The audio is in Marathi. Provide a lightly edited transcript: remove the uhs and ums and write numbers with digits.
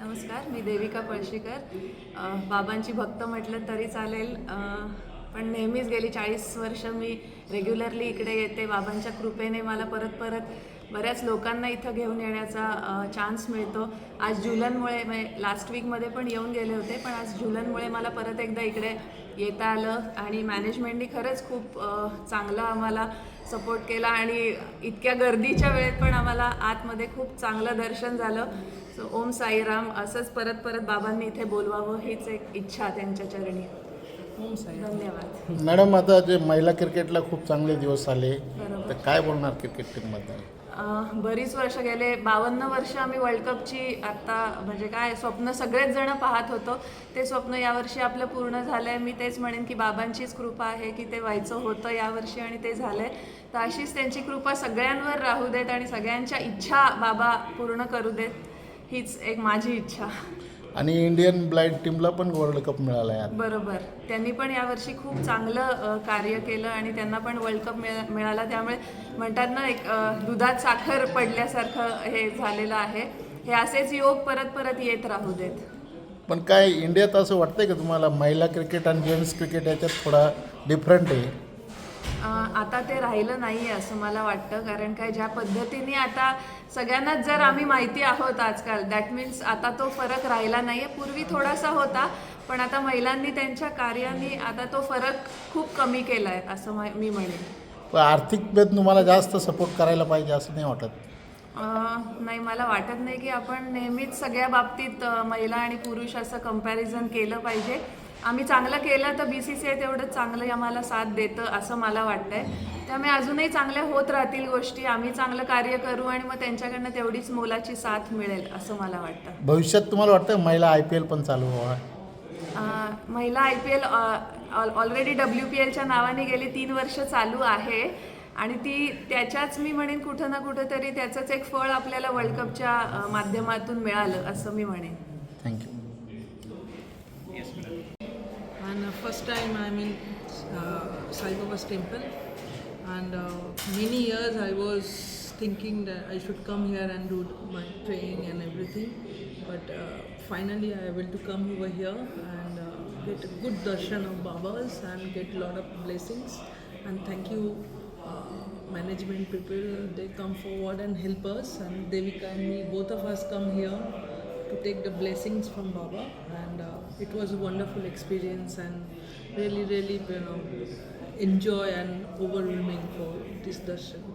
नमस्कार, मी देविका पळशीकर. बाबांची भक्त म्हटलं तरी चालेल. पण नेहमीच गेली 40 वर्ष मी रेग्युलरली इकडे येते. बाबांच्या कृपेने मला परत परत बऱ्याच लोकांना इथं घेऊन येण्याचा चान्स मिळतो. आज झुलनमुळे लास्ट वीकमध्ये पण येऊन गेले होते, पण आज झुलनमुळे मला परत एकदा इकडे येता आलं आणि मॅनेजमेंटनी खरंच खूप चांगलं आम्हाला सपोर्ट केला आणि इतक्या गर्दीच्या वेळेत पण आम्हाला आतमध्ये खूप चांगलं दर्शन झालं. सो ओम साईराम. असंच परत परत बाबांनी इथे बोलवावं हीच एक इच्छा त्यांच्या चरणी. ओम साई. धन्यवाद. मॅडम, आता जे महिला क्रिकेटला खूप चांगले दिवस आले, बरोबर. तर काय बोलणार क्रिकेट टीमबद्दल? बरीच वर्ष गेले, 52 वर्ष आम्ही वर्ल्ड कपची आत्ता म्हणजे काय स्वप्न सगळेच जण पाहत होतो. ते स्वप्न यावर्षी आपलं पूर्ण झालं आहे. मी तेच म्हणेन की बाबांचीच कृपा आहे की ते व्हायचं होतं यावर्षी आणि ते झालं आहे. तर अशीच त्यांची कृपा सगळ्यांवर राहू देत आणि सगळ्यांच्या इच्छा बाबा पूर्ण करू देत, हीच एक माझी इच्छा. आणि इंडियन ब्लाइंड टीमला पण वर्ल्ड कप मिळाला आहे. बरोबर. त्यांनी पण यावर्षी खूप चांगलं कार्य केलं आणि त्यांना पण वर्ल्ड कप मिळाला. त्यामुळे म्हणतात ना, एक दुधात साखर पडल्यासारखं हे झालेलं आहे. हे असेच योग परत परत येत राहू देत. पण काय इंडियात असं वाटतंय का तुम्हाला, महिला क्रिकेट आणि जेंट्स क्रिकेट याच्यात थोडा डिफरंट आहे? आता ते राहिलं नाही आहे असं मला वाटतं. कारण काय, ज्या पद्धतीने आता सगळ्यांनाच जर आम्ही माहिती आहोत आजकाल, दॅट मीन्स आता तो फरक राहिला नाही आहे. पूर्वी थोडासा होता, पण आता महिलांनी त्यांच्या कार्याने आता तो फरक खूप कमी केला आहे असं मी म्हणेन. पण आर्थिक भेद तुम्हाला जास्त सपोर्ट करायला पाहिजे असं नाही वाटत? नाही, मला वाटत नाही की आपण नेहमीच सगळ्या बाबतीत महिला आणि पुरुष असं कंपॅरिझन केलं पाहिजे. आम्ही चांगलं केलं तर BCCI तेवढंच चांगलं आम्हाला साथ देतं असं मला वाटतंय. त्यामुळे अजूनही चांगल्या होत राहतील गोष्टी. आम्ही चांगलं कार्य करू आणि मग त्यांच्याकडनं तेवढीच मोलाची साथ मिळेल असं मला वाटतं. भविष्यात तुम्हाला वाटतं महिला IPL पण चालू व्हावा? महिला IPL ऑलरेडी WPLच्या नावाने गेली 3 वर्ष चालू आहे आणि त्याच्याच मी म्हणेन कुठं ना कुठं तरी त्याचंच एक फळ आपल्याला वर्ल्ड कपच्या माध्यमातून मिळालं असं मी म्हणेन. Thank you. And first time I'm in Sai Baba's temple, and many years I was thinking that I should come here and do my praying and everything, but finally I able to come over here and get a good darshan of Babas and get a lot of blessings. And thank you management people, they come forward and help us, and Devika and me, both of us come here to take the blessings from Baba, and it was a wonderful experience and really enjoy and overwhelming for this darshan.